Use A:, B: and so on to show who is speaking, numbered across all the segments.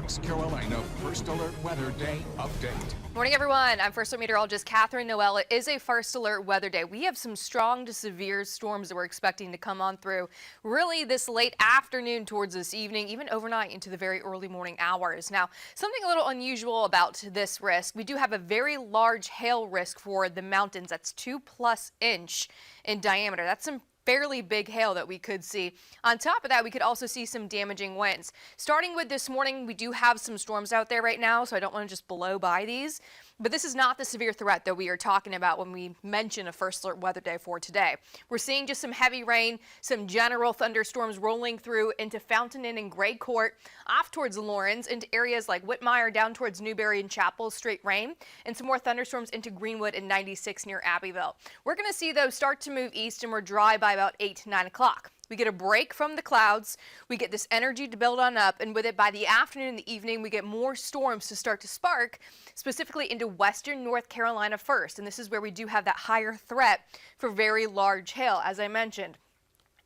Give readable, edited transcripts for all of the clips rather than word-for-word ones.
A: North Carolina First Alert Weather Day update.
B: Morning, everyone. I'm First Alert Meteorologist Katherine Noel. It is a First Alert Weather Day. We have some strong to severe storms that we're expecting to come on through really this late afternoon towards this evening, even overnight into the very early morning hours. Now, something a little unusual about this risk, we do have a very large hail risk for the mountains. That's 2+ inch in diameter. That's some fairly big hail that we could see. On top of that, we could also see some damaging winds. Starting with this morning, we do have some storms out there right now, so I don't want to just blow by these. But this is not the severe threat that we are talking about when we mention a First Alert Weather Day for today. We're seeing just some heavy rain, some general thunderstorms rolling through into Fountain Inn and Gray Court, off towards Lawrence, into areas like Whitmire, down towards Newberry and Chapel, straight rain, and some more thunderstorms into Greenwood and 96 near Abbeville. We're going to see those start to move east, and we're dry by about 8 to 9 o'clock. We get a break from the clouds, we get this energy to build on up, and with it by the afternoon and the evening, we get more storms to start to spark, specifically into western North Carolina first. And this is where we do have that higher threat for very large hail, as I mentioned.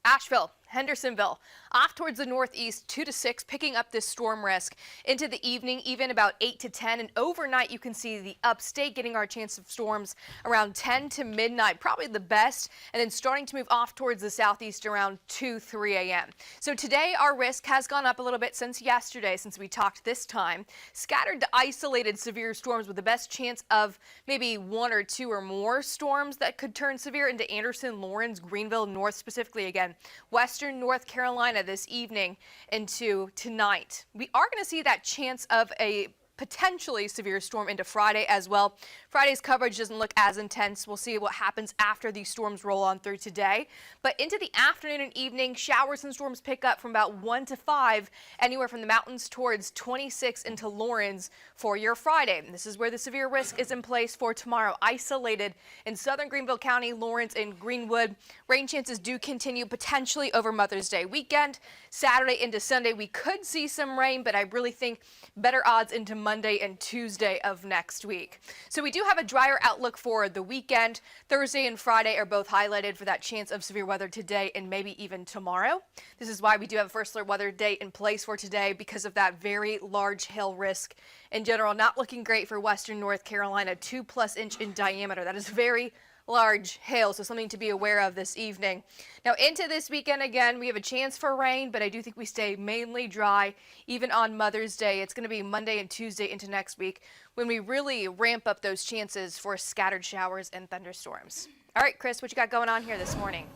B: Asheville, Hendersonville, off towards the northeast, 2 to 6, picking up this storm risk into the evening, even about 8 to 10. And overnight, you can see the upstate getting our chance of storms around 10 to midnight, probably the best, and then starting to move off towards the southeast around 2, 3 a.m. So today, our risk has gone up a little bit since yesterday, since we talked this time. Scattered to isolated severe storms with the best chance of maybe 1 or 2 or more storms that could turn severe into Anderson, Lawrence, Greenville, North specifically again. Western North Carolina this evening into tonight. We are going to see that chance of a potentially severe storm into Friday as well. Friday's coverage doesn't look as intense. We'll see what happens after these storms roll on through today. But into the afternoon and evening, showers and storms pick up from about 1 to 5, anywhere from the mountains towards 26 into Lawrence for your Friday. And this is where the severe risk is in place for tomorrow. Isolated in southern Greenville County, Lawrence, and Greenwood. Rain chances do continue potentially over Mother's Day weekend. Saturday into Sunday, we could see some rain, but I really think better odds into Monday and Tuesday of next week. So we do have a drier outlook for the weekend. Thursday and Friday are both highlighted for that chance of severe weather today and maybe even tomorrow. This is why we do have a First Alert Weather Day in place for today, because of that very large hail risk. In general, not looking great for western North Carolina, 2+ inch in diameter. That is very large hail, so something to be aware of this evening. Now into this weekend again, we have a chance for rain, but I do think we stay mainly dry even on Mother's Day. It's going to be Monday and Tuesday into next week when we really ramp up those chances for scattered showers and thunderstorms. All right, Chris, what you got going on here this morning?